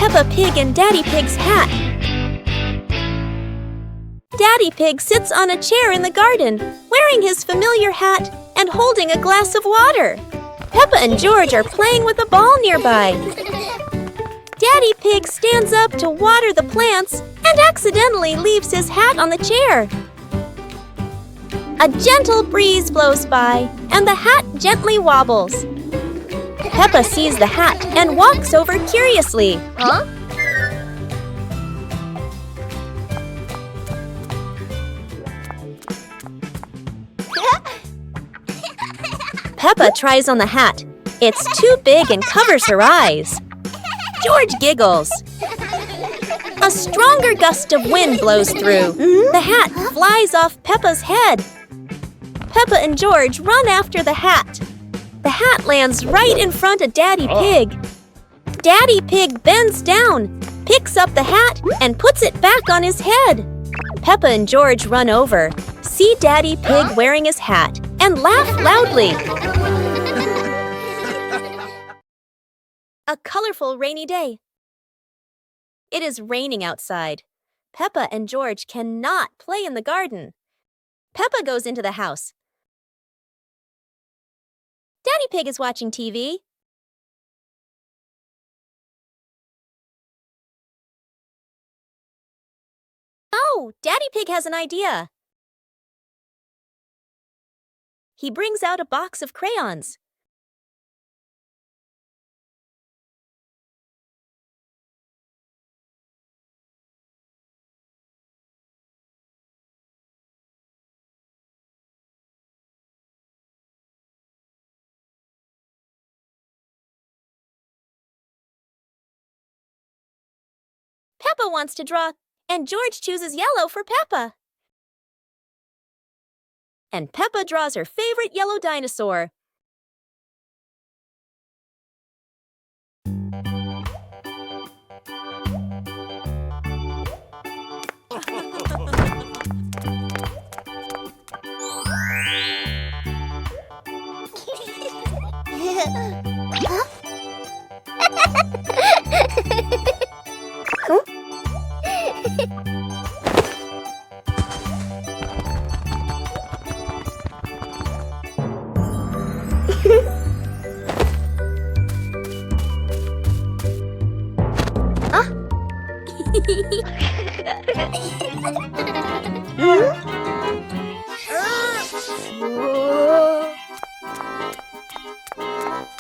Peppa Pig and Daddy Pig's hat. Daddy Pig sits on a chair in the garden, wearing his familiar hat and holding a glass of water. Peppa and George are playing with a ball nearby. Daddy Pig stands up to water the plants and accidentally leaves his hat on the chair. A gentle breeze blows by and the hat gently wobbles. Peppa sees the hat and walks over curiously. Huh? Peppa tries on the hat. It's too big and covers her eyes. George giggles. A stronger gust of wind blows through. The hat flies off Peppa's head. Peppa and George run after the hat. The hat lands right in front of Daddy Pig. Daddy Pig bends down, picks up the hat, and puts it back on his head. Peppa and George run over, see Daddy Pig wearing his hat, and laugh loudly. A colorful rainy day. It is raining outside. Peppa and George cannot play in the garden. Peppa goes into the house. Daddy Pig is watching TV. Oh, Daddy Pig has an idea. He brings out a box of crayons. Peppa wants to draw, and George chooses yellow for Peppa. And Peppa draws her favorite yellow dinosaur.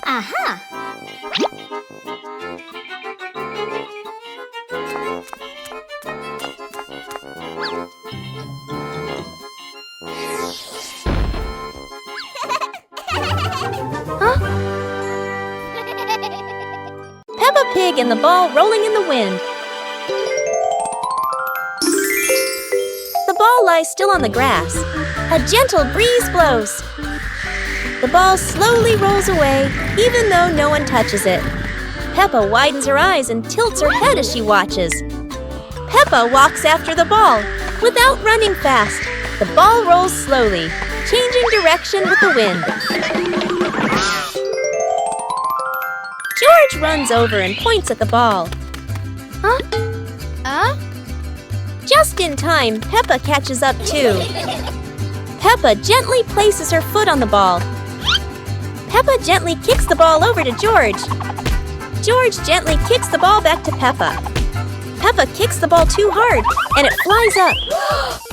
Aha! Peppa Pig and the ball rolling in the wind. The ball lies still on the grass. A gentle breeze blows. The ball slowly rolls away, even though no one touches it. Peppa widens her eyes and tilts her head as she watches. Peppa walks after the ball, without running fast. The ball rolls slowly, changing direction with the wind. George runs over and points at the ball. Just in time, Peppa catches up too. Peppa gently places her foot on the ball. Peppa gently kicks the ball over to George. George gently kicks the ball back to Peppa. Peppa kicks the ball too hard, and it flies up.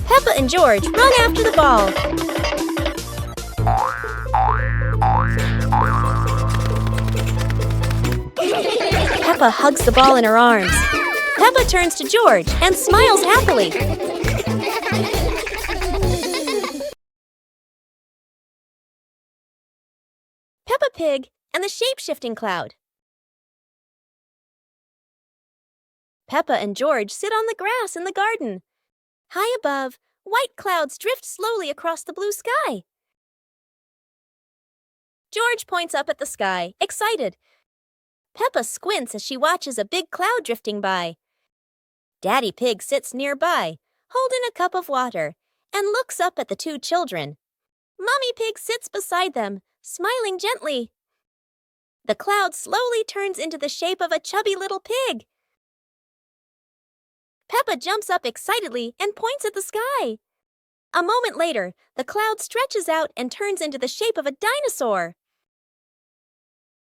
Peppa and George run after the ball. Peppa hugs the ball in her arms. Peppa turns to George and smiles happily. Peppa Pig and the shape-shifting cloud. Peppa and George sit on the grass in the garden. High above, white clouds drift slowly across the blue sky. George points up at the sky, excited. Peppa squints as she watches a big cloud drifting by. Daddy Pig sits nearby, holding a cup of water, and looks up at the two children. Mommy Pig sits beside them, smiling gently. The cloud slowly turns into the shape of a chubby little pig. Peppa jumps up excitedly and points at the sky. A moment later, the cloud stretches out and turns into the shape of a dinosaur.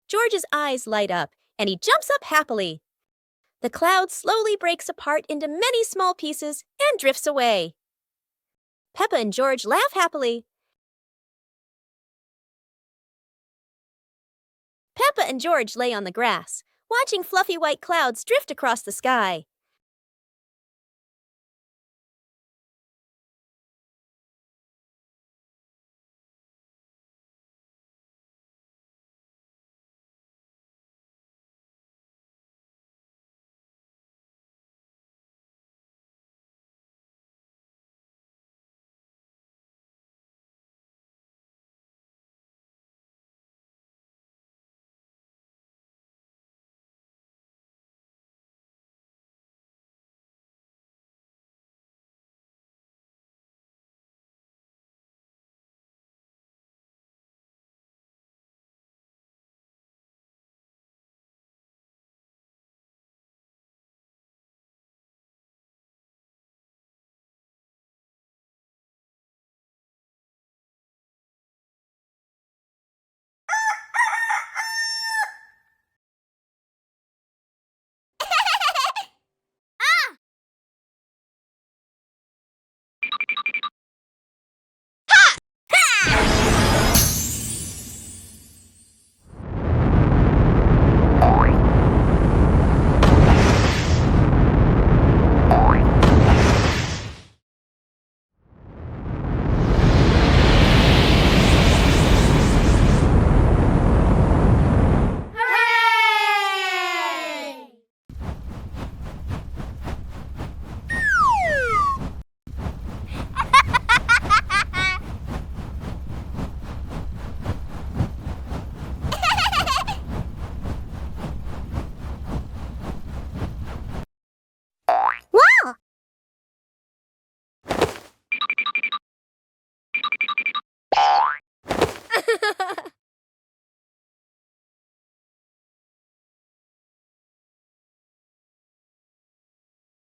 George's eyes light up, and he jumps up happily. The cloud slowly breaks apart into many small pieces and drifts away. Peppa and George laugh happily. Peppa and George lay on the grass, watching fluffy white clouds drift across the sky.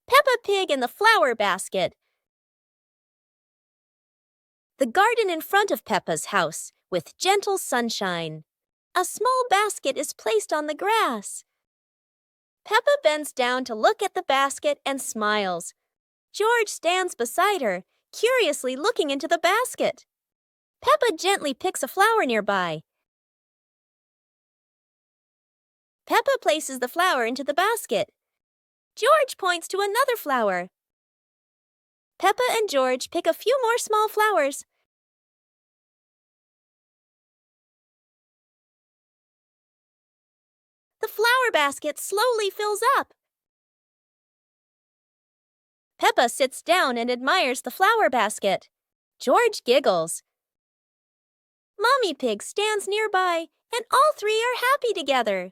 Peppa Pig in the flower basket. The garden in front of Peppa's house, with gentle sunshine. A small basket is placed on the grass. Peppa bends down to look at the basket and smiles. George stands beside her, curiously looking into the basket. Peppa gently picks a flower nearby. Peppa places the flower into the basket. George points to another flower. Peppa and George pick a few more small flowers. The flower basket slowly fills up. Peppa sits down and admires the flower basket. George giggles. Mommy Pig stands nearby, and all three are happy together.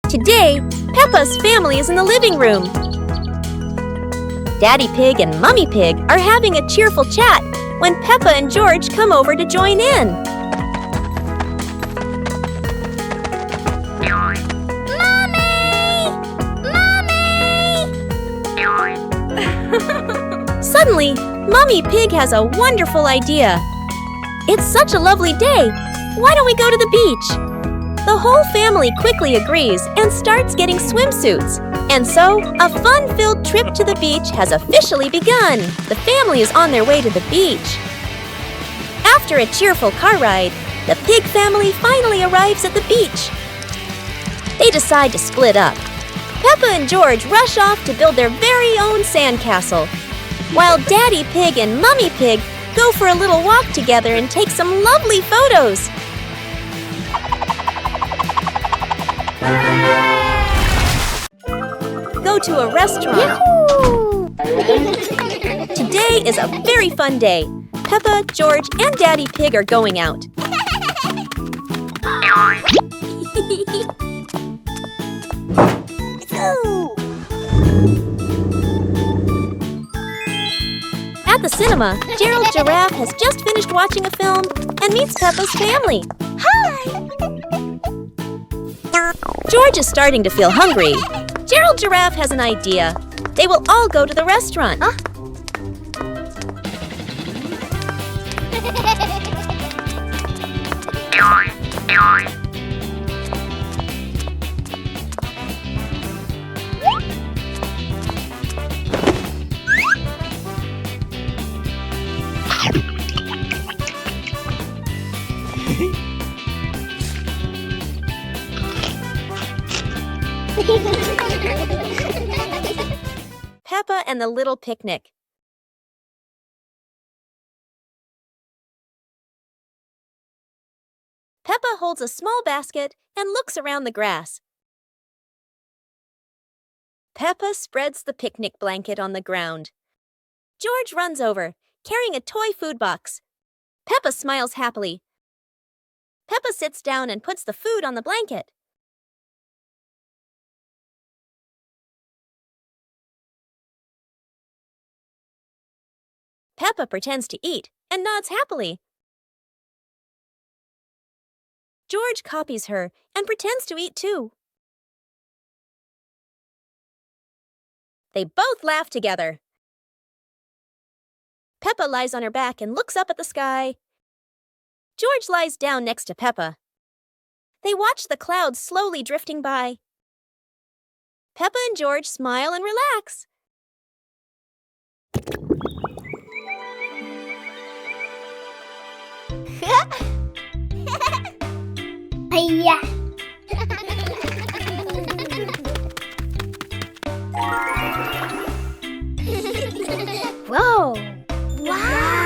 Today, Peppa's family is in the living room. Daddy Pig and Mummy Pig are having a cheerful chat when Peppa and George come over to join in. Mommy! Mommy! Suddenly, Mummy Pig has a wonderful idea. It's such a lovely day. Why don't we go to the beach? The whole family quickly agrees and starts getting swimsuits. And so, a fun-filled trip to the beach has officially begun. The family is on their way to the beach. After a cheerful car ride, the Pig family finally arrives at the beach. They decide to split up. Peppa and George rush off to build their very own sandcastle, while Daddy Pig and Mummy Pig go for a little walk together and take some lovely photos. Go to a restaurant. Yahoo! Today is a very fun day. Peppa, George, and Daddy Pig are going out. At the cinema, Gerald Giraffe has just finished watching a film and meets Peppa's family. Hi! George is starting to feel hungry. Gerald Giraffe has an idea. They will all go to the restaurant. Peppa and the Little Picnic. Peppa holds a small basket and looks around the grass. Peppa spreads the picnic blanket on the ground. George runs over, carrying a toy food box. Peppa smiles happily. Peppa sits down and puts the food on the blanket. Peppa pretends to eat and nods happily. George copies her and pretends to eat too. They both laugh together. Peppa lies on her back and looks up at the sky. George lies down next to Peppa. They watch the clouds slowly drifting by. Peppa and George smile and relax. Hiya. Whoa! Wow!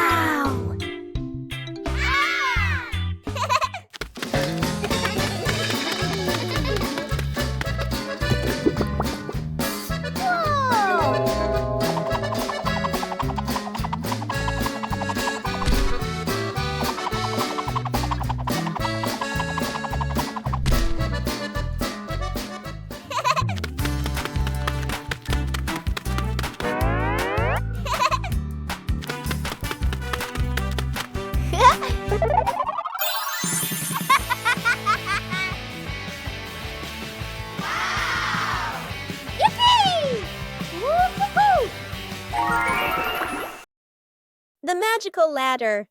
The magical ladder.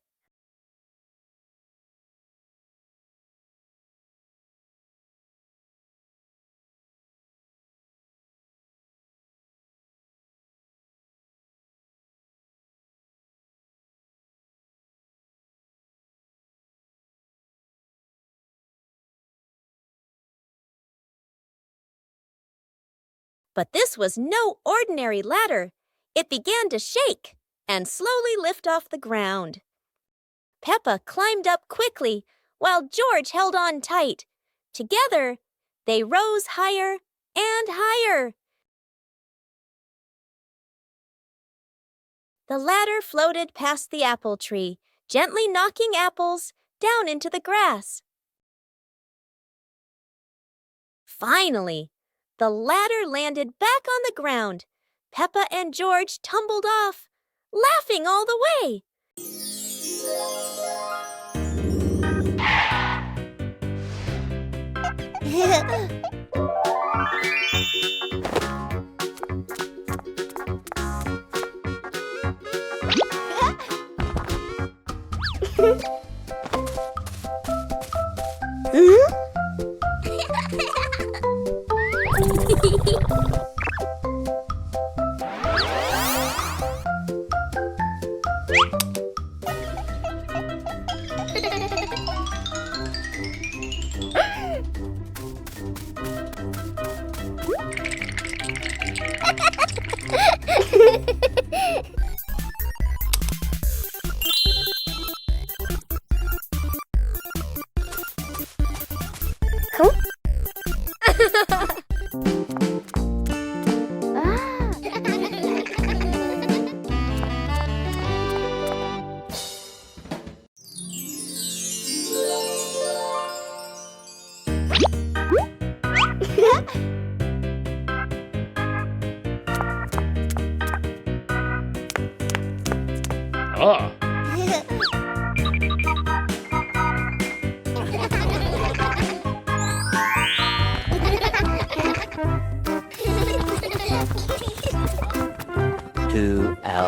But this was no ordinary ladder. It began to shake and slowly lift off the ground. Peppa climbed up quickly, while George held on tight. Together, they rose higher and higher. The ladder floated past the apple tree, gently knocking apples down into the grass. Finally, the ladder landed back on the ground. Peppa and George tumbled off, laughing all the way.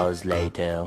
hours later.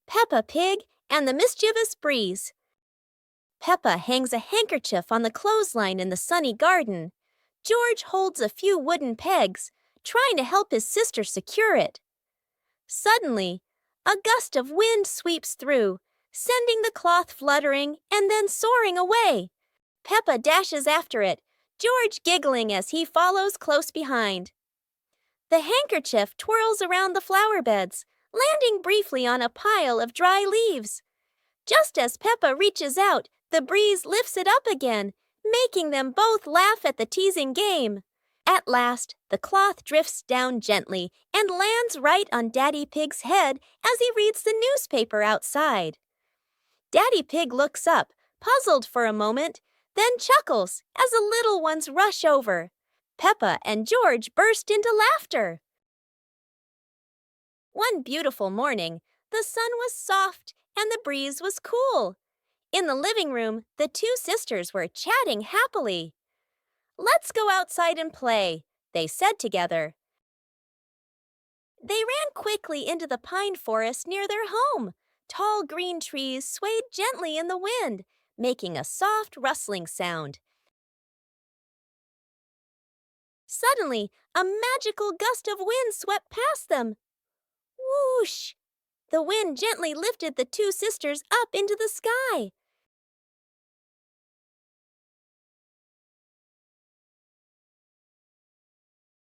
Peppa Pig and the Mischievous Breeze. Peppa hangs a handkerchief on the clothesline in the sunny garden. George holds a few wooden pegs, trying to help his sister secure it. Suddenly, a gust of wind sweeps through, sending the cloth fluttering and then soaring away. Peppa dashes after it, George giggling as he follows close behind. The handkerchief twirls around the flower beds, landing briefly on a pile of dry leaves. Just as Peppa reaches out, the breeze lifts it up again, making them both laugh at the teasing game. At last, the cloth drifts down gently and lands right on Daddy Pig's head as he reads the newspaper outside. Daddy Pig looks up, puzzled for a moment, then chuckles as the little ones rush over. Peppa and George burst into laughter. One beautiful morning, the sun was soft and the breeze was cool. In the living room, the two sisters were chatting happily. "Let's go outside and play," they said together. They ran quickly into the pine forest near their home. Tall green trees swayed gently in the wind, making a soft rustling sound. Suddenly, a magical gust of wind swept past them. Whoosh! The wind gently lifted the two sisters up into the sky.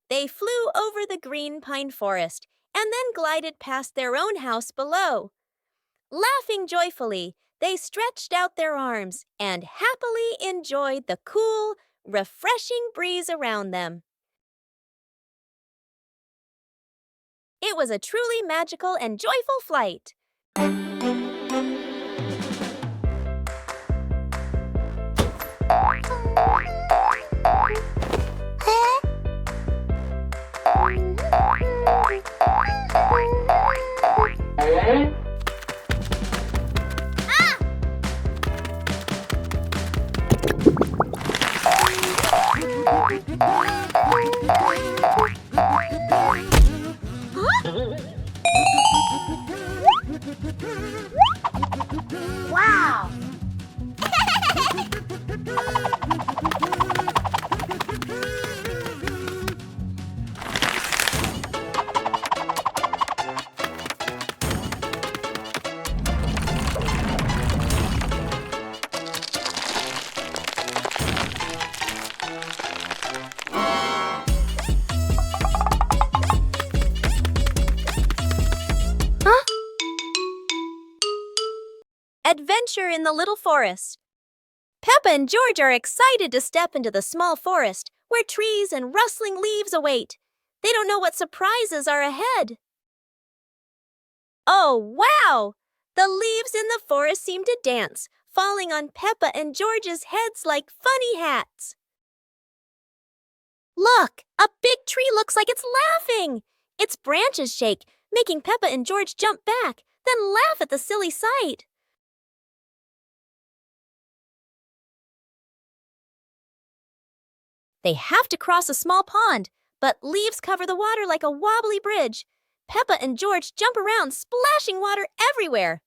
They flew over the green pine forest and then glided past their own house below. Laughing joyfully, they stretched out their arms and happily enjoyed the cool, refreshing breeze around them. It was a truly magical and joyful flight. Wow! Adventure in the Little Forest. Peppa and George are excited to step into the small forest where trees and rustling leaves await. They don't know what surprises are ahead. Oh, wow! The leaves in the forest seem to dance, falling on Peppa and George's heads like funny hats. Look! A big tree looks like it's laughing! Its branches shake, making Peppa and George jump back, then laugh at the silly sight. They have to cross a small pond, but leaves cover the water like a wobbly bridge. Peppa and George jump around, splashing water everywhere.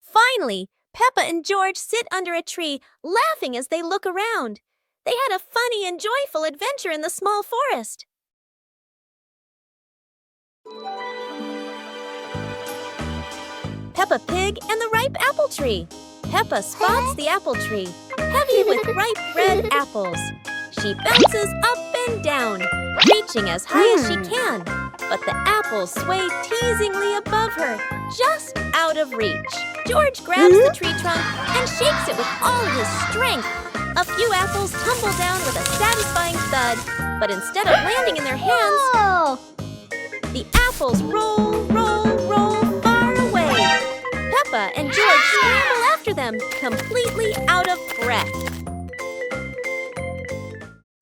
Finally, Peppa and George sit under a tree, laughing as they look around. They had a funny and joyful adventure in the small forest. Peppa Pig and the Ripe Apple Tree. Peppa spots the apple tree, heavy with ripe red apples. She bounces up and down, reaching as high as she can, but the apples sway teasingly above her, just out of reach. George grabs the tree trunk and shakes it with all his strength. A few apples tumble down with a satisfying thud, but instead of landing in their hands, the apples roll, roll, roll far away. Peppa and George scramble after them, completely out of breath.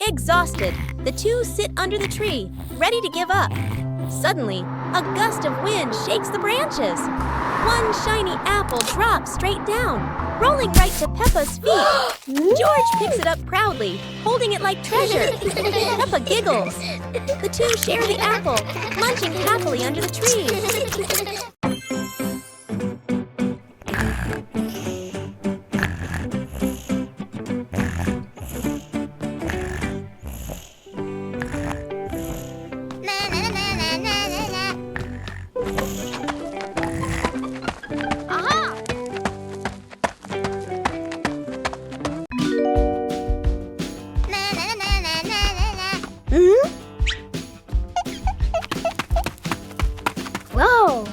Exhausted, the two sit under the tree, ready to give up. Suddenly, a gust of wind shakes the branches. One shiny apple drops straight down, rolling right to Peppa's feet. George picks it up proudly, holding it like treasure. Peppa giggles. The two share the apple, munching happily under the tree. Whoa!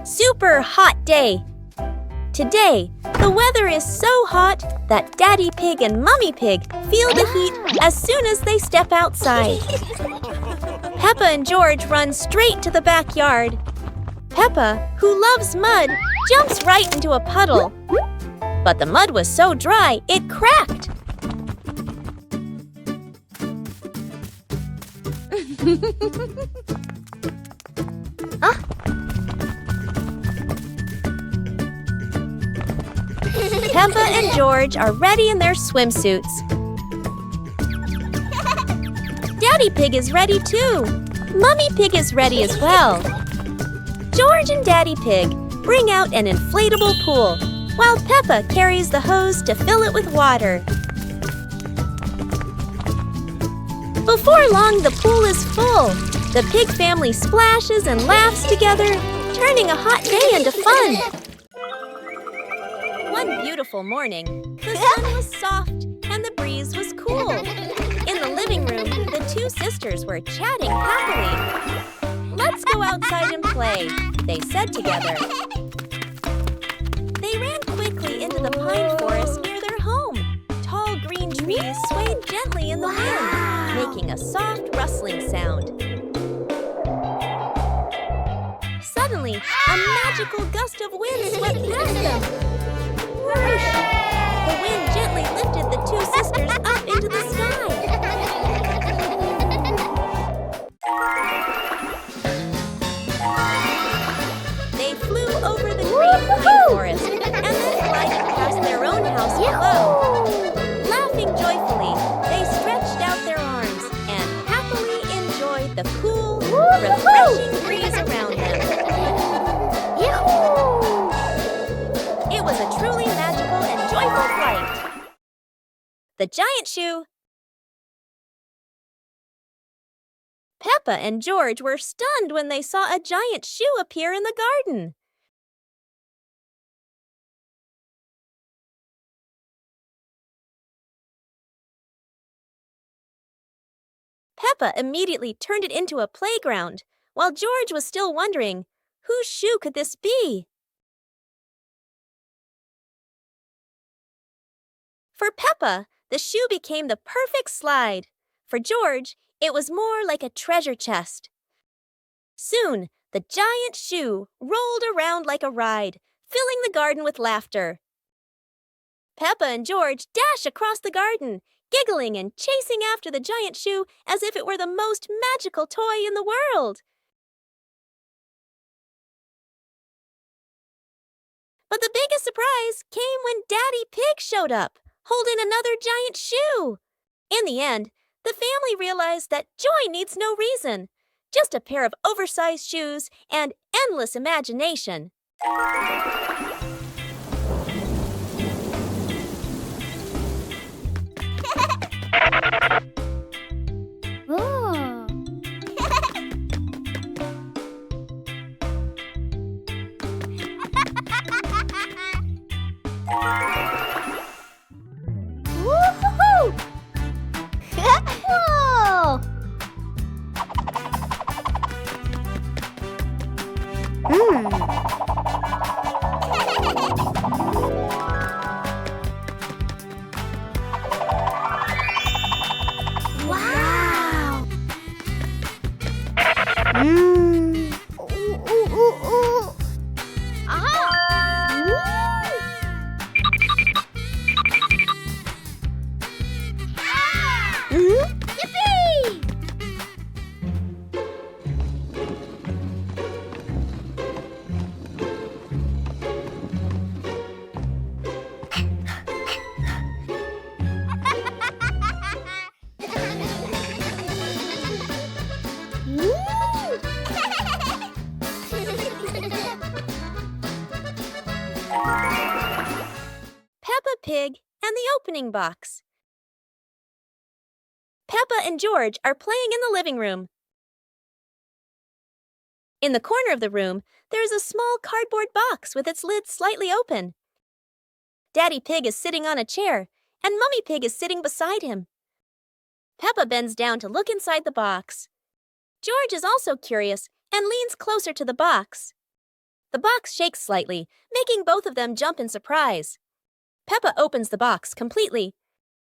Super hot day. Today, the weather is so hot that Daddy Pig and Mummy Pig feel the heat as soon as they step outside. Peppa and George run straight to the backyard. Peppa, who loves mud, jumps right into a puddle. But the mud was so dry, it cracked. Peppa and George are ready in their swimsuits. Daddy Pig is ready too. Mummy Pig is ready as well. George and Daddy Pig bring out an inflatable pool, while Peppa carries the hose to fill it with water. Before long, the pool is full. The pig family splashes and laughs together, turning a hot day into fun. One beautiful morning, the sun was soft and the breeze was cool. In the living room, the two sisters were chatting happily. "Let's go outside and play," they said together. They ran quickly into the pine forest near their home. Tall green trees swayed gently in the wind, making a soft rustling sound. Suddenly, a magical gust of wind swept past them. Whoosh! The wind gently lifted the two sisters up into the sky. They flew over the green pine forest and then glided past their own house below. Laughing joyfully, they stretched out their arms and happily enjoyed the cool, refreshing breeze around them. It was a truly magical and joyful flight. The giant shoe. Peppa and George were stunned when they saw a giant shoe appear in the garden. Peppa immediately turned it into a playground, while George was still wondering, whose shoe could this be? For Peppa, the shoe became the perfect slide. For George, it was more like a treasure chest. Soon, the giant shoe rolled around like a ride, filling the garden with laughter. Peppa and George dash across the garden, giggling and chasing after the giant shoe as if it were the most magical toy in the world. But the biggest surprise came when Daddy Pig showed up, holding another giant shoe. In the end, the family realized that joy needs no reason, just a pair of oversized shoes and endless imagination. Oh. Woo-hoo-hoo! Whoa! Wow! Ooh, ooh, ooh, ooh. Aha! Yippee! Peppa Pig and the opening box. Peppa and George are playing in the living room. In the corner of the room, there is a small cardboard box with its lid slightly open. Daddy Pig is sitting on a chair, and Mummy Pig is sitting beside him. Peppa bends down to look inside the box. George is also curious and leans closer to the box. The box shakes slightly, making both of them jump in surprise. Peppa opens the box completely.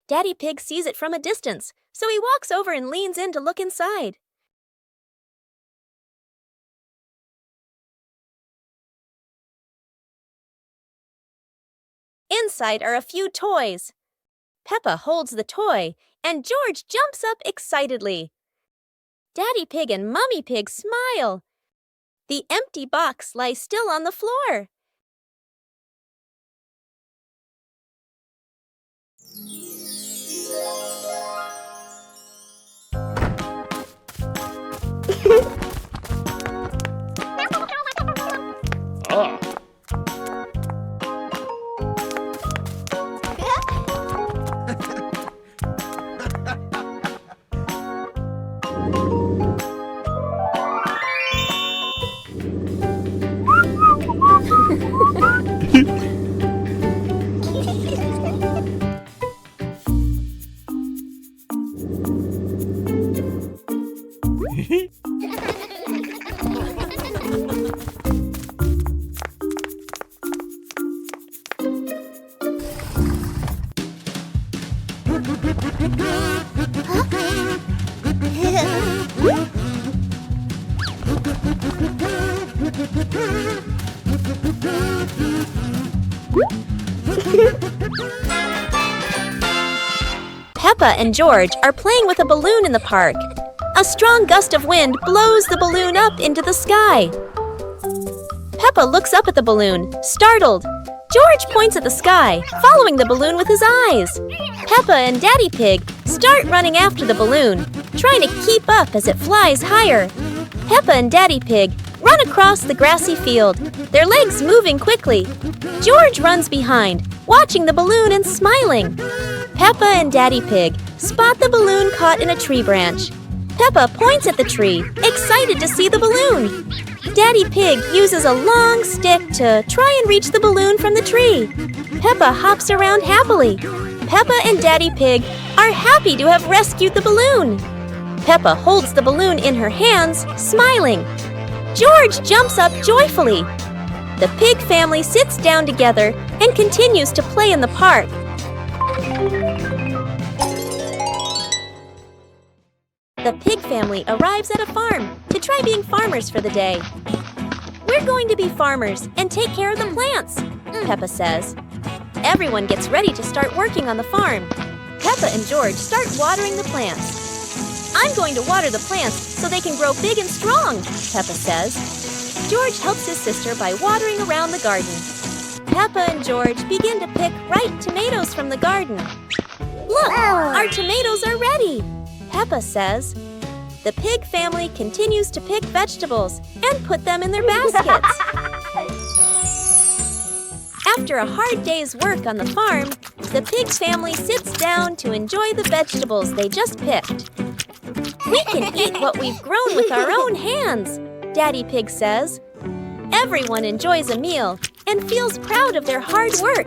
Daddy Pig sees it from a distance, so he walks over and leans in to look inside. Inside are a few toys. Peppa holds the toy, and George jumps up excitedly. Daddy Pig and Mummy Pig smile. The empty box lies still on the floor. Peppa and George are playing with a balloon in the park. A strong gust of wind blows the balloon up into the sky. Peppa looks up at the balloon, startled. George points at the sky, following the balloon with his eyes. Peppa and Daddy Pig start running after the balloon, trying to keep up as it flies higher. Peppa and Daddy Pig run across the grassy field, their legs moving quickly. George runs behind, watching the balloon and smiling. Peppa and Daddy Pig spot the balloon caught in a tree branch. Peppa points at the tree, excited to see the balloon. Daddy Pig uses a long stick to try and reach the balloon from the tree. Peppa hops around happily. Peppa and Daddy Pig are happy to have rescued the balloon. Peppa holds the balloon in her hands, smiling. George jumps up joyfully. The pig family sits down together and continues to play in the park. The pig family arrives at a farm to try being farmers for the day. We're going to be farmers and take care of the plants, Peppa says. Everyone gets ready to start working on the farm. Peppa and George start watering the plants. I'm going to water the plants so they can grow big and strong, Peppa says. George helps his sister by watering around the garden. Peppa and George begin to pick ripe tomatoes from the garden. Look, our tomatoes are ready, Peppa says. The pig family continues to pick vegetables and put them in their baskets. After a hard day's work on the farm, the pig family sits down to enjoy the vegetables they just picked. "We can eat what we've grown with our own hands," Daddy Pig says. Everyone enjoys a meal and feels proud of their hard work.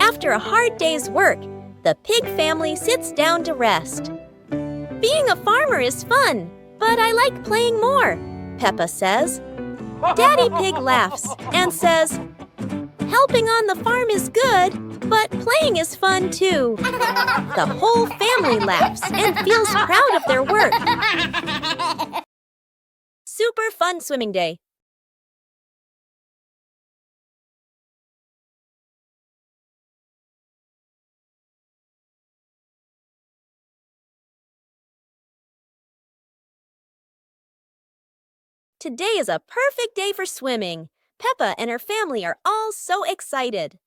After a hard day's work, the pig family sits down to rest. "Being a farmer is fun, but I like playing more," Peppa says. Daddy Pig laughs and says, "Helping on the farm is good, but playing is fun too." The whole family laughs and feels proud of their work. Super fun swimming day. Today is a perfect day for swimming. Peppa and her family are all so excited.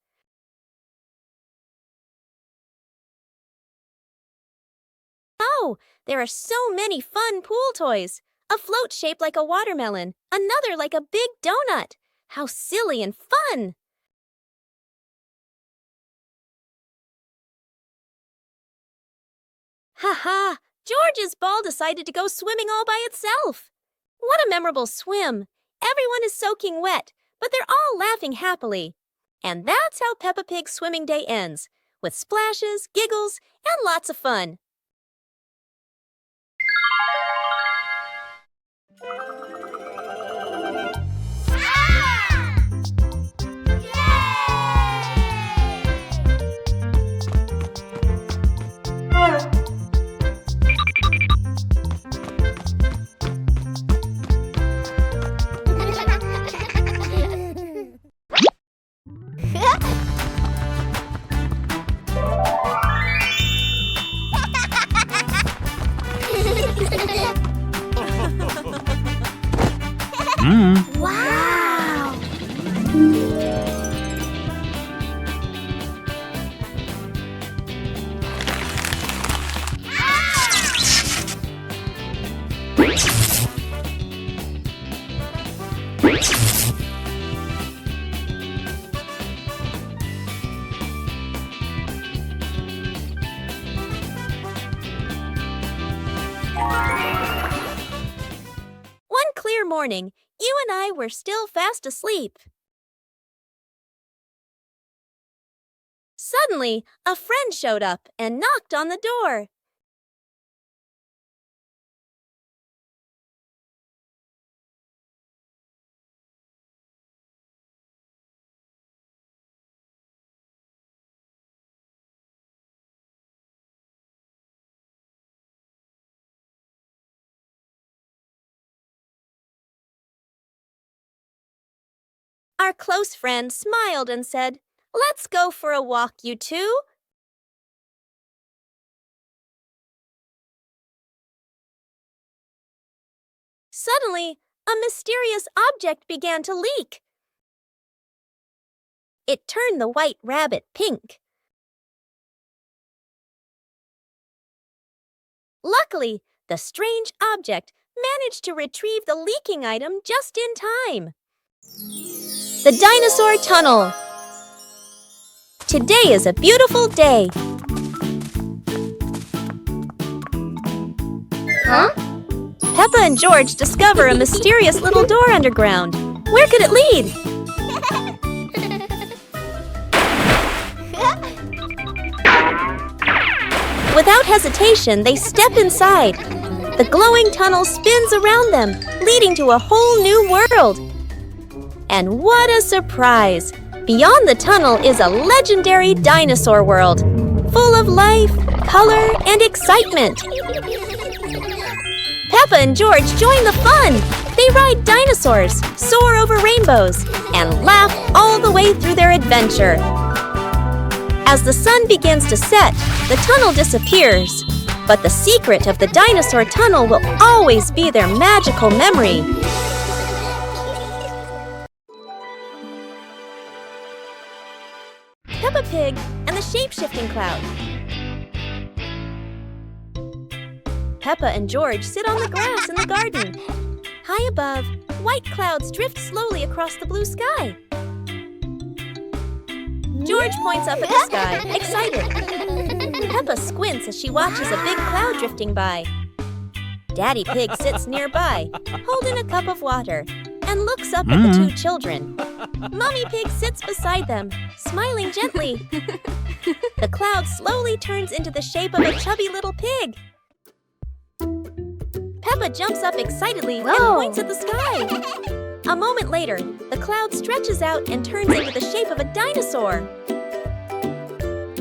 Oh, there are so many fun pool toys. A float shaped like a watermelon, another like a big donut. How silly and fun! Ha ha! George's ball decided to go swimming all by itself. What a memorable swim! Everyone is soaking wet, but they're all laughing happily. And that's how Peppa Pig's swimming day ends, with splashes, giggles, and lots of fun. Wow! One clear morning, you and I were still fast asleep. Suddenly, a friend showed up and knocked on the door. Our close friend smiled and said, "Let's go for a walk, you two." Suddenly, a mysterious object began to leak. It turned the white rabbit pink. Luckily, the strange object managed to retrieve the leaking item just in time. The dinosaur tunnel. Today is a beautiful day. Huh? Peppa and George discover a mysterious little door underground. Where could it lead? Without hesitation, they step inside. The glowing tunnel spins around them, leading to a whole new world. And what a surprise! Beyond the tunnel is a legendary dinosaur world, full of life, color, and excitement. Peppa and George join the fun. They ride dinosaurs, soar over rainbows, and laugh all the way through their adventure. As the sun begins to set, the tunnel disappears. But the secret of the dinosaur tunnel will always be their magical memory. Peppa Pig and the shape-shifting cloud. Peppa and George sit on the grass in the garden. High above, white clouds drift slowly across the blue sky. George points up at the sky, excited. Peppa squints as she watches a big cloud drifting by. Daddy Pig sits nearby, holding a cup of water, and looks up at the two children. Mummy Pig sits beside them, smiling gently. The cloud slowly turns into the shape of a chubby little pig. Peppa jumps up excitedly and points at the sky. A moment later, the cloud stretches out and turns into the shape of a dinosaur.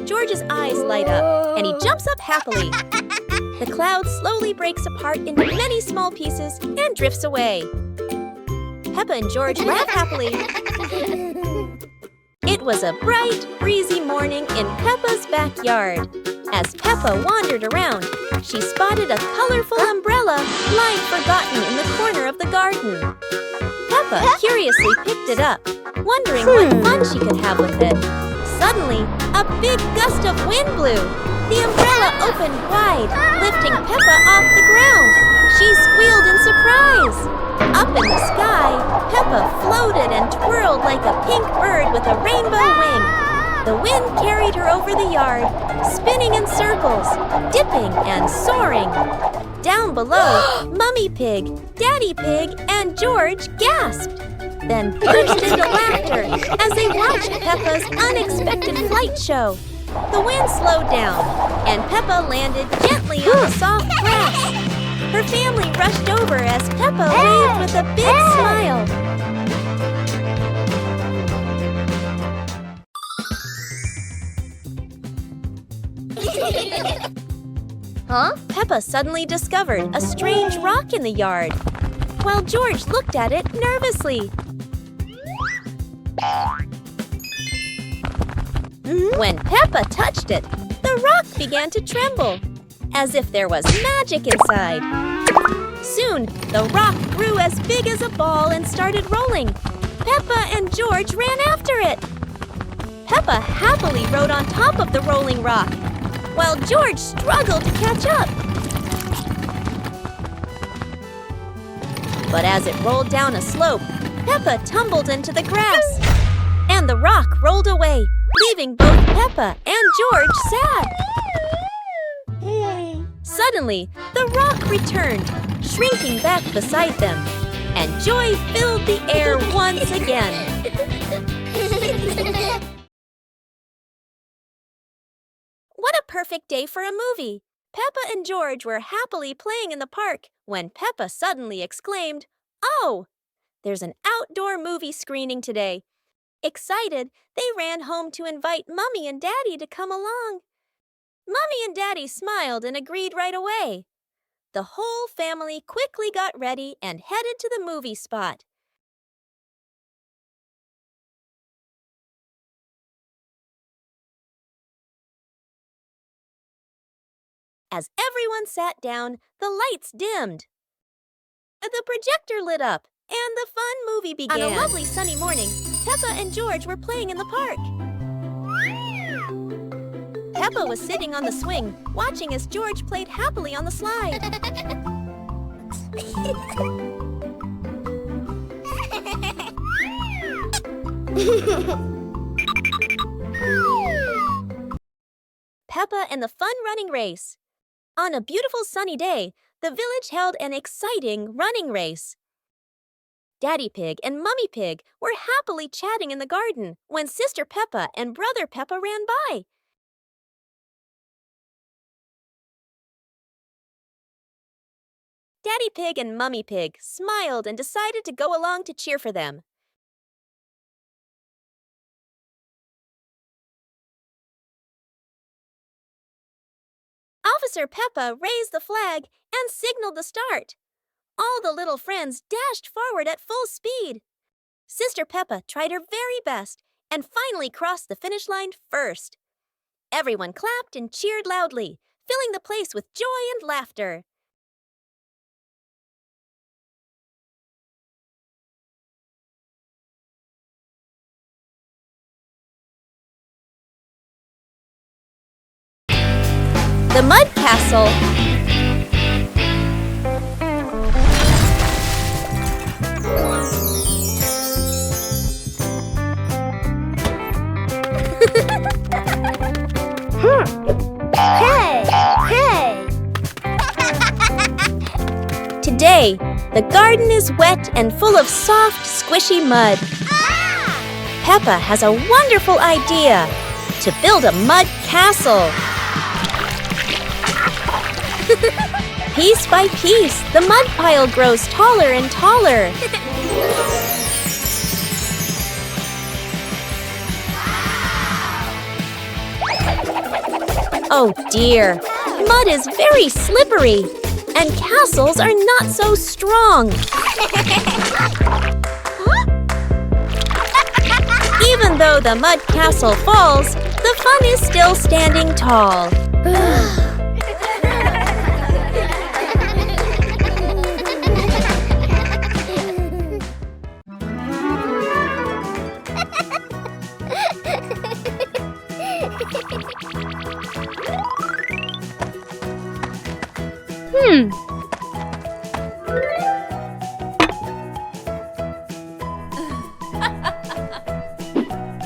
George's eyes light up, and he jumps up happily. The cloud slowly breaks apart into many small pieces and drifts away. Peppa and George laugh happily. It was a bright, breezy morning in Peppa's backyard. As Peppa wandered around, she spotted a colorful umbrella lying forgotten in the corner of the garden. Peppa curiously picked it up, wondering what fun she could have with it. Suddenly, a big gust of wind blew. The umbrella opened wide, lifting Peppa off the ground. She squealed in surprise. Up in the sky, Peppa floated and twirled like a pink bird with a rainbow wing. The wind carried her over the yard, spinning in circles, dipping and soaring. Down below, Mummy Pig, Daddy Pig, and George gasped, then burst into laughter as they watched Peppa's unexpected flight show. The wind slowed down, and Peppa landed gently on the soft grass. Her family rushed over as Peppa waved with a big smile. Peppa suddenly discovered a strange rock in the yard, while George looked at it nervously. When Peppa touched it, the rock began to tremble, as if there was magic inside. Soon, the rock grew as big as a ball and started rolling. Peppa and George ran after it. Peppa happily rode on top of the rolling rock, while George struggled to catch up. But as it rolled down a slope, Peppa tumbled into the grass, and the rock rolled away, leaving both Peppa and George sad. Suddenly, the rock returned, shrinking back beside them, and joy filled the air once again. What a perfect day for a movie! Peppa and George were happily playing in the park when Peppa suddenly exclaimed, "Oh! There's an outdoor movie screening today." Excited, they ran home to invite Mummy and Daddy to come along. Mummy and Daddy smiled and agreed right away. The whole family quickly got ready and headed to the movie spot. As everyone sat down, the lights dimmed. The projector lit up, and the fun movie began. On a lovely sunny morning, Peppa and George were playing in the park. Peppa was sitting on the swing, watching as George played happily on the slide. Peppa and the fun running race. On a beautiful sunny day, the village held an exciting running race. Daddy Pig and Mummy Pig were happily chatting in the garden when Sister Peppa and Brother Peppa ran by. Daddy Pig and Mummy Pig smiled and decided to go along to cheer for them. Officer Peppa raised the flag and signaled the start. All the little friends dashed forward at full speed. Sister Peppa tried her very best and finally crossed the finish line first. Everyone clapped and cheered loudly, filling the place with joy and laughter. The Mud Castle. day. The garden is wet and full of soft, squishy mud. Peppa has a wonderful idea to build a mud castle. Piece by piece, the mud pile grows taller and taller. Oh dear, mud is very slippery, and castles are not so strong. Even though the mud castle falls, the fun is still standing tall.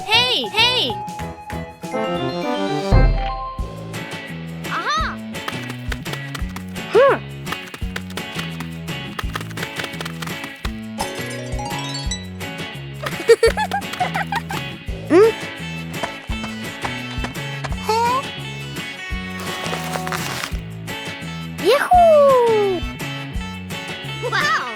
Hey, hey! Aha! Yahoo! Wow!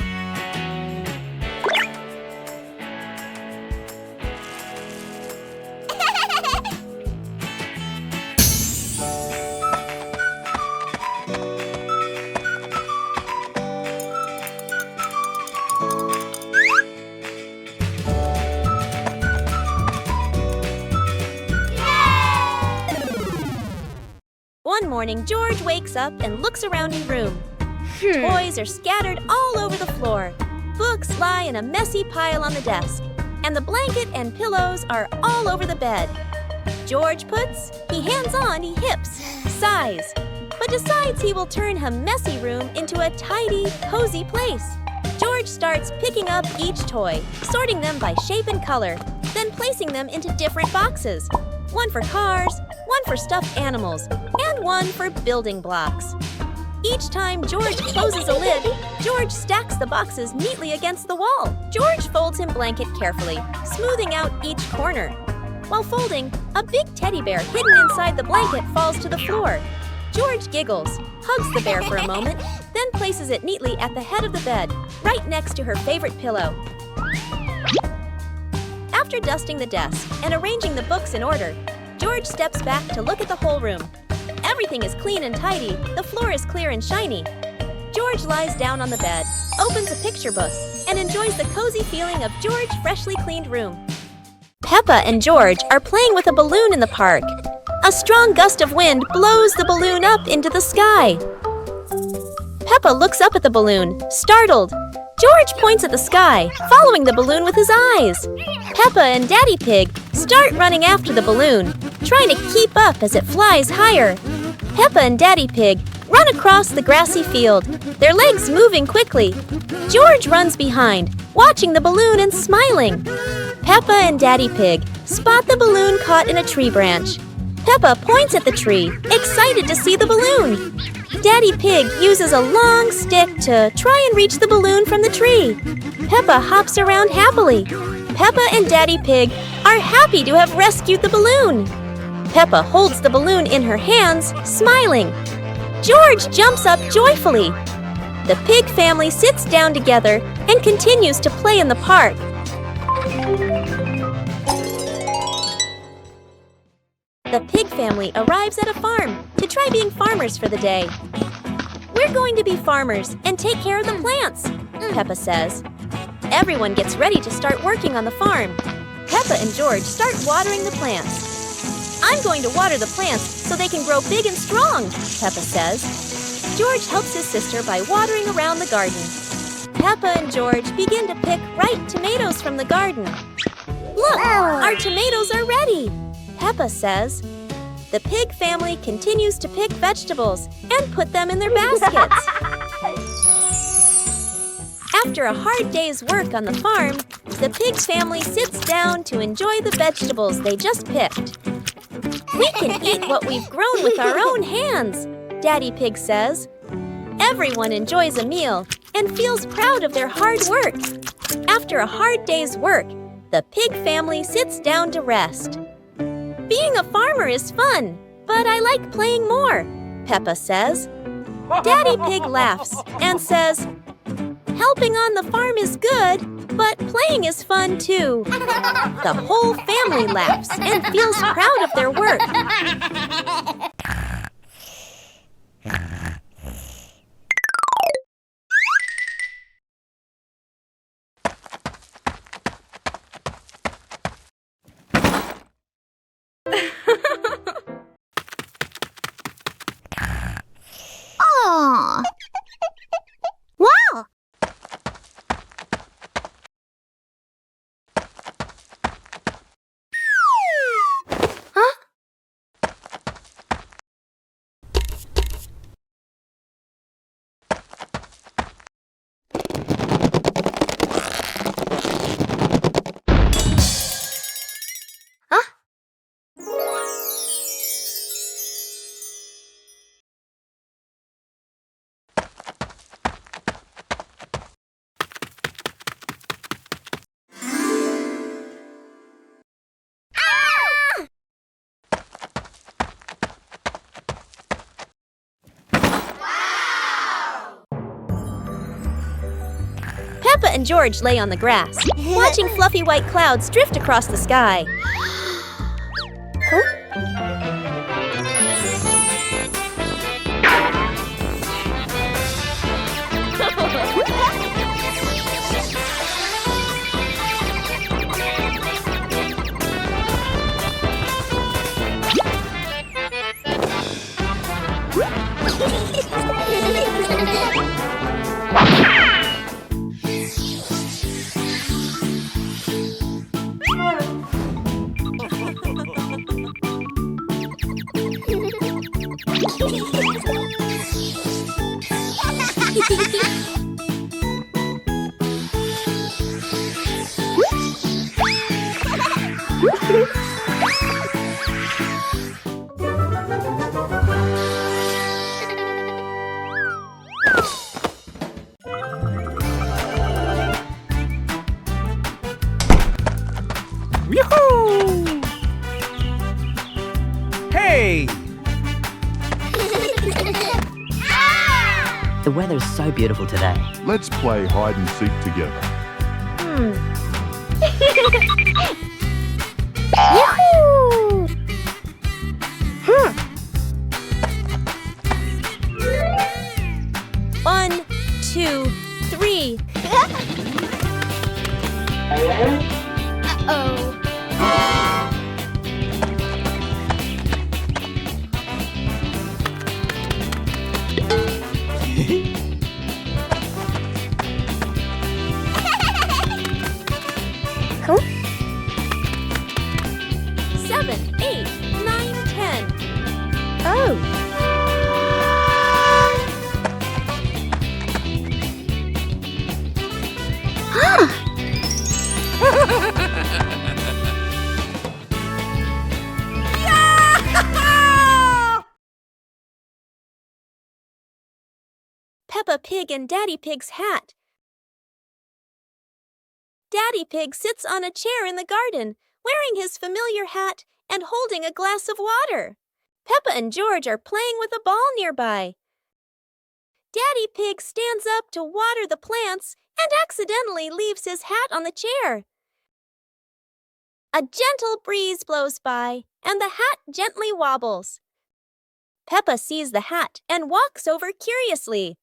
One morning, George wakes up and looks around his room. Toys are scattered all over the floor. Books lie in a messy pile on the desk. And the blanket and pillows are all over the bed. George puts, he hands on, he hips, sighs, but decides he will turn a messy room into a tidy, cozy place. George starts picking up each toy, sorting them by shape and color, then placing them into different boxes. One for cars, one for stuffed animals, and one for building blocks. Each time George closes a lid, George stacks the boxes neatly against the wall. George folds his blanket carefully, smoothing out each corner. While folding, a big teddy bear hidden inside the blanket falls to the floor. George giggles, hugs the bear for a moment, then places it neatly at the head of the bed, right next to her favorite pillow. After dusting the desk and arranging the books in order, George steps back to look at the whole room. Everything is clean and tidy, the floor is clear and shiny. George lies down on the bed, opens a picture book, and enjoys the cozy feeling of George's freshly cleaned room. Peppa and George are playing with a balloon in the park. A strong gust of wind blows the balloon up into the sky. Peppa looks up at the balloon, startled. George points at the sky, following the balloon with his eyes. Peppa and Daddy Pig start running after the balloon, trying to keep up as it flies higher. Peppa and Daddy Pig run across the grassy field, their legs moving quickly. George runs behind, watching the balloon and smiling. Peppa and Daddy Pig spot the balloon caught in a tree branch. Peppa points at the tree, excited to see the balloon. Daddy Pig uses a long stick to try and reach the balloon from the tree. Peppa hops around happily. Peppa and Daddy Pig are happy to have rescued the balloon. Peppa holds the balloon in her hands, smiling. George jumps up joyfully. The pig family sits down together and continues to play in the park. The pig family arrives at a farm to try being farmers for the day. We're going to be farmers and take care of the plants, Peppa says. Everyone gets ready to start working on the farm. Peppa and George start watering the plants. I'm going to water the plants so they can grow big and strong, Peppa says. George helps his sister by watering around the garden. Peppa and George begin to pick ripe tomatoes from the garden. Look, our tomatoes are ready, Peppa says. The pig family continues to pick vegetables and put them in their baskets. After a hard day's work on the farm, the pig family sits down to enjoy the vegetables they just picked. We can eat what we've grown with our own hands, Daddy Pig says. Everyone enjoys a meal, and feels proud of their hard work. After a hard day's work, the pig family sits down to rest. Being a farmer is fun, but I like playing more, Peppa says. Daddy Pig laughs and says, helping on the farm is good, but playing is fun too. The whole family laughs and feels proud of their work. Aww. Wow. Huh? Huh? Peppa and George lay on the grass, watching fluffy white clouds drift across the sky. Yoo-hoo! Hey! The weather's so beautiful today. Let's play hide and seek together. Yahoo! One, two, three. Uh-oh. Cool. 7, 8, 9, 10. Oh. Peppa Pig and Daddy Pig's hat. Daddy Pig sits on a chair in the garden, wearing his familiar hat and holding a glass of water. Peppa and George are playing with a ball nearby. Daddy Pig stands up to water the plants and accidentally leaves his hat on the chair. A gentle breeze blows by, and the hat gently wobbles. Peppa sees the hat and walks over curiously.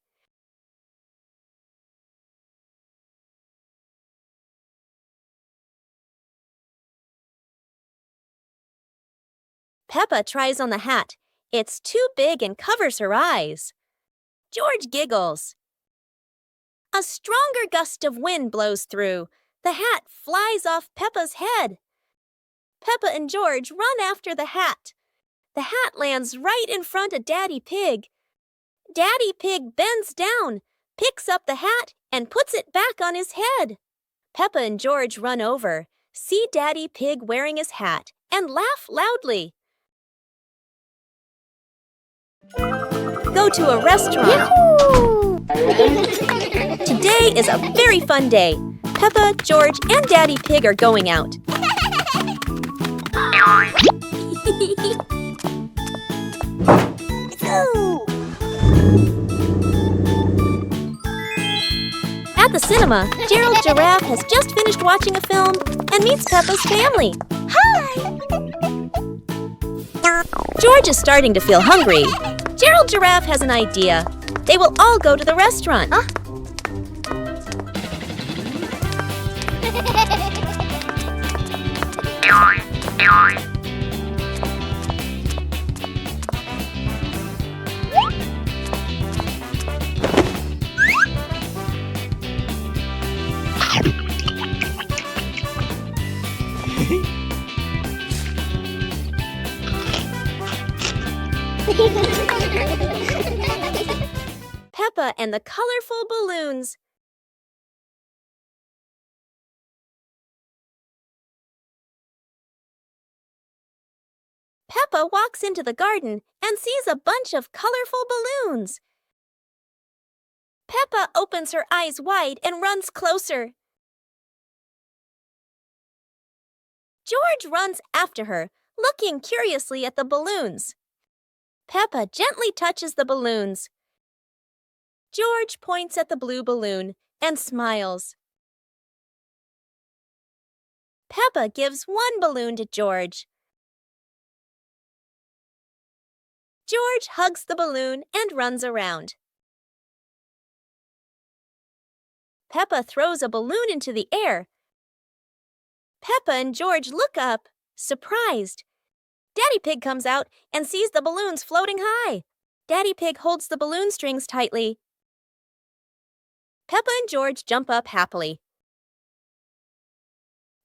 Peppa tries on the hat. It's too big and covers her eyes. George giggles. A stronger gust of wind blows through. The hat flies off Peppa's head. Peppa and George run after the hat. The hat lands right in front of Daddy Pig. Daddy Pig bends down, picks up the hat, and puts it back on his head. Peppa and George run over, see Daddy Pig wearing his hat, and laugh loudly. Go to a restaurant. Yahoo! To Today is a very fun day. Peppa, George, and Daddy Pig are going out. At the cinema, Gerald Giraffe has just finished watching a film and meets Peppa's family. Hi! George is starting to feel hungry. Gerald Giraffe has an idea. They will all go to the restaurant. Peppa and the colorful balloons. Peppa walks into the garden and sees a bunch of colorful balloons. Peppa opens her eyes wide and runs closer. George runs after her, looking curiously at the balloons. Peppa gently touches the balloons. George points at the blue balloon and smiles. Peppa gives one balloon to George. George hugs the balloon and runs around. Peppa throws a balloon into the air. Peppa and George look up, surprised. Daddy Pig comes out and sees the balloons floating high. Daddy Pig holds the balloon strings tightly. Peppa and George jump up happily.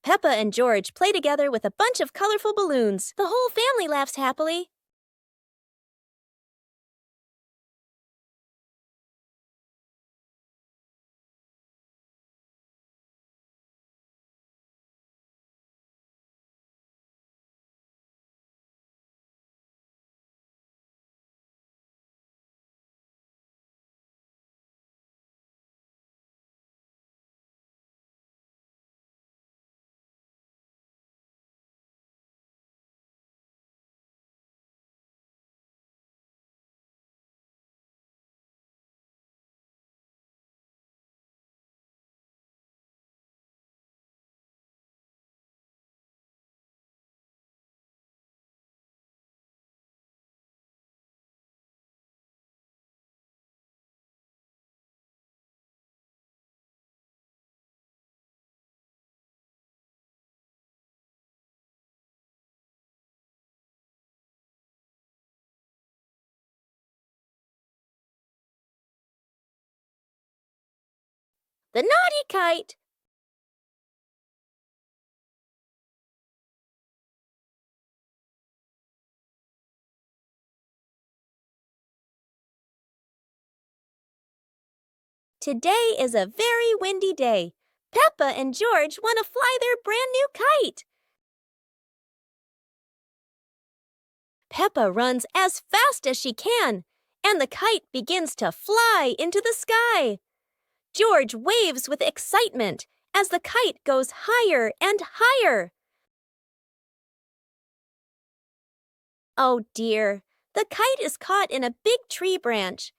Peppa and George play together with a bunch of colorful balloons. The whole family laughs happily. The naughty kite. Today is a very windy day. Peppa and George want to fly their brand new kite. Peppa runs as fast as she can, and the kite begins to fly into the sky. George waves with excitement as the kite goes higher and higher. Oh dear, the kite is caught in a big tree branch.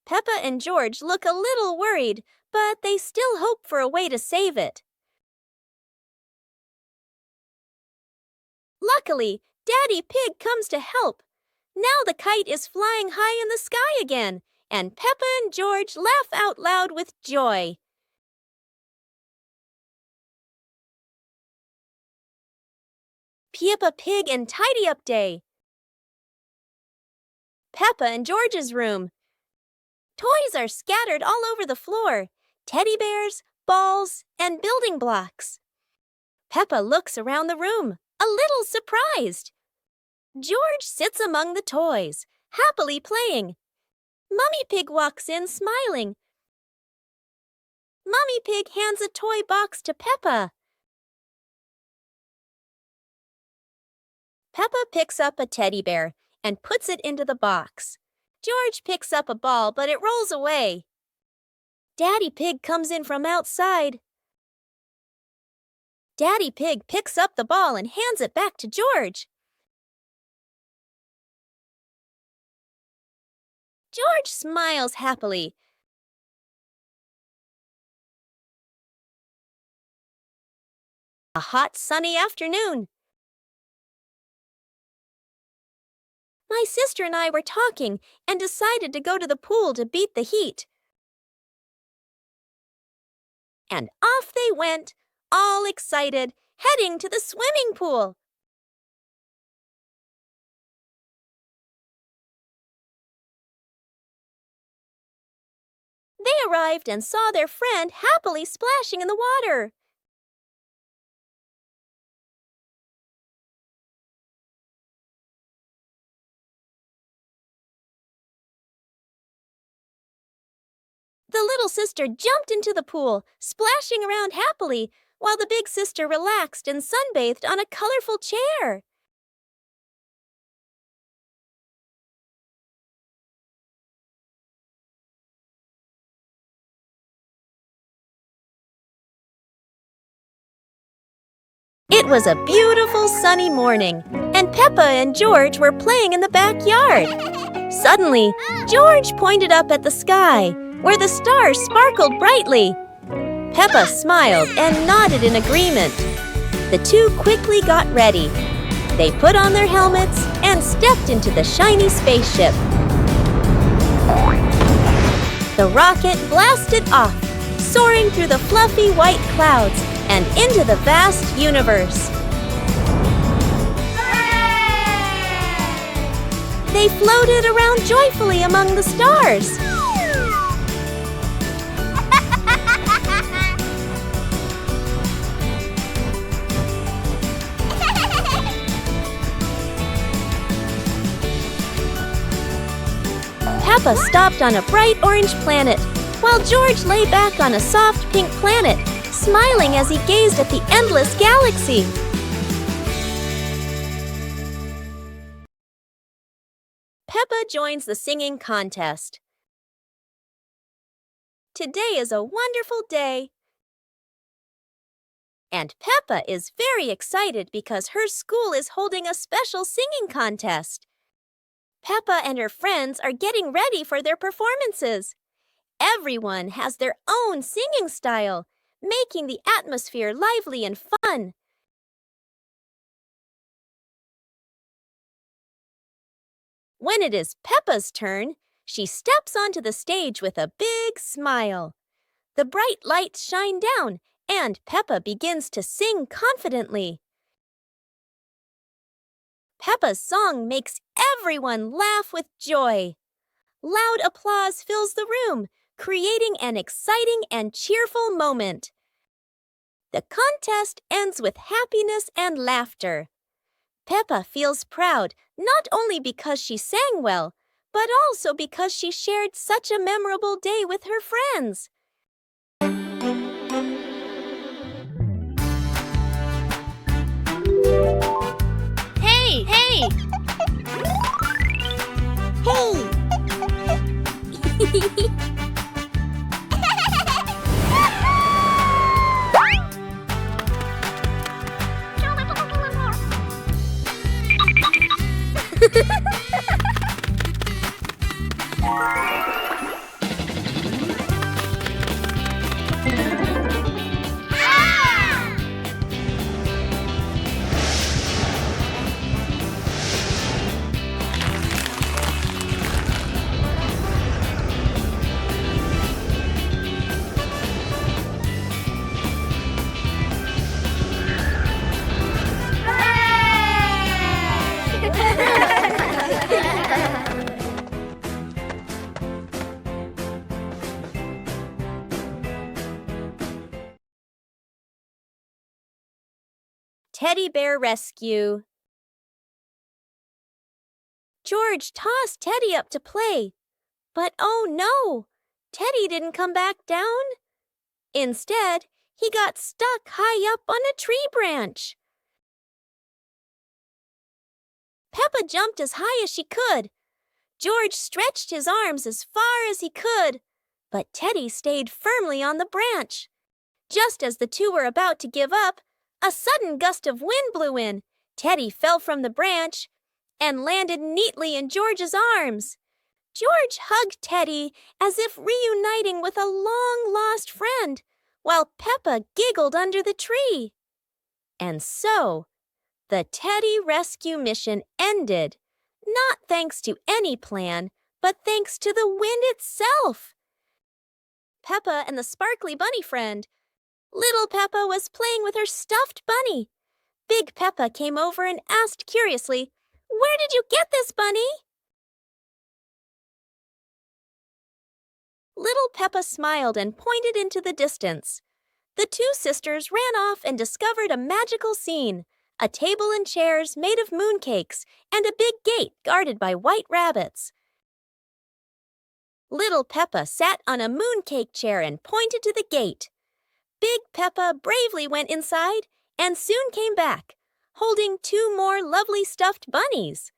Peppa and George look a little worried, but they still hope for a way to save it. Luckily, Daddy Pig comes to help. Now the kite is flying high in the sky again, and Peppa and George laugh out loud with joy. Peppa Pig and Tidy Up Day. Peppa and George's room. Toys are scattered all over the floor. Teddy bears, balls, and building blocks. Peppa looks around the room, a little surprised. George sits among the toys, happily playing. Mummy Pig walks in smiling. Mummy Pig hands a toy box to Peppa. Peppa picks up a teddy bear and puts it into the box. George picks up a ball, but it rolls away. Daddy Pig comes in from outside. Daddy Pig picks up the ball and hands it back to George. George smiles happily. A hot, sunny afternoon. My sister and I were talking and decided to go to the pool to beat the heat. And off they went, all excited, heading to the swimming pool. They arrived and saw their friend happily splashing in the water. The little sister jumped into the pool, splashing around happily, while the big sister relaxed and sunbathed on a colorful chair. It was a beautiful sunny morning, and Peppa and George were playing in the backyard. Suddenly, George pointed up at the sky, where the stars sparkled brightly. Peppa smiled and nodded in agreement. The two quickly got ready. They put on their helmets and stepped into the shiny spaceship. The rocket blasted off, soaring through the fluffy white clouds and into the vast universe. They floated around joyfully among the stars. Peppa stopped on a bright orange planet, while George lay back on a soft pink planet, smiling as he gazed at the endless galaxy. Peppa joins the singing contest. Today is a wonderful day. And Peppa is very excited because her school is holding a special singing contest. Peppa and her friends are getting ready for their performances. Everyone has their own singing style, making the atmosphere lively and fun. When it is Peppa's turn, she steps onto the stage with a big smile. The bright lights shine down, and Peppa begins to sing confidently. Peppa's song makes everyone laugh with joy. Loud applause fills the room, creating an exciting and cheerful moment. The contest ends with happiness and laughter. Peppa feels proud not only because she sang well, but also because she shared such a memorable day with her friends. Hey! Hey! Hey! Teddy Bear Rescue. George tossed Teddy up to play, but oh no, Teddy didn't come back down. Instead, he got stuck high up on a tree branch. Peppa jumped as high as she could. George stretched his arms as far as he could, But Teddy stayed firmly on the branch. Just as the two were about to give up, a sudden gust of wind blew in. Teddy fell from the branch and landed neatly in George's arms. George hugged Teddy as if reuniting with a long-lost friend, while Peppa giggled under the tree. And so, the Teddy rescue mission ended, not thanks to any plan, but thanks to the wind itself. Peppa and the sparkly bunny friend. Little Peppa was playing with her stuffed bunny. Big Peppa came over and asked curiously, "Where did you get this bunny?" Little Peppa smiled and pointed into the distance. The two sisters ran off and discovered a magical scene, a table and chairs made of mooncakes and a big gate guarded by white rabbits. Little Peppa sat on a mooncake chair and pointed to the gate. Big Peppa bravely went inside and soon came back, holding two more lovely stuffed bunnies.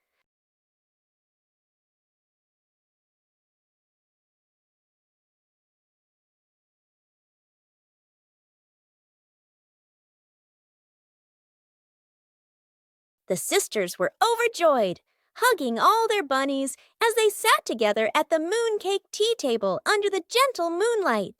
The sisters were overjoyed, hugging all their bunnies as they sat together at the mooncake tea table under the gentle moonlight.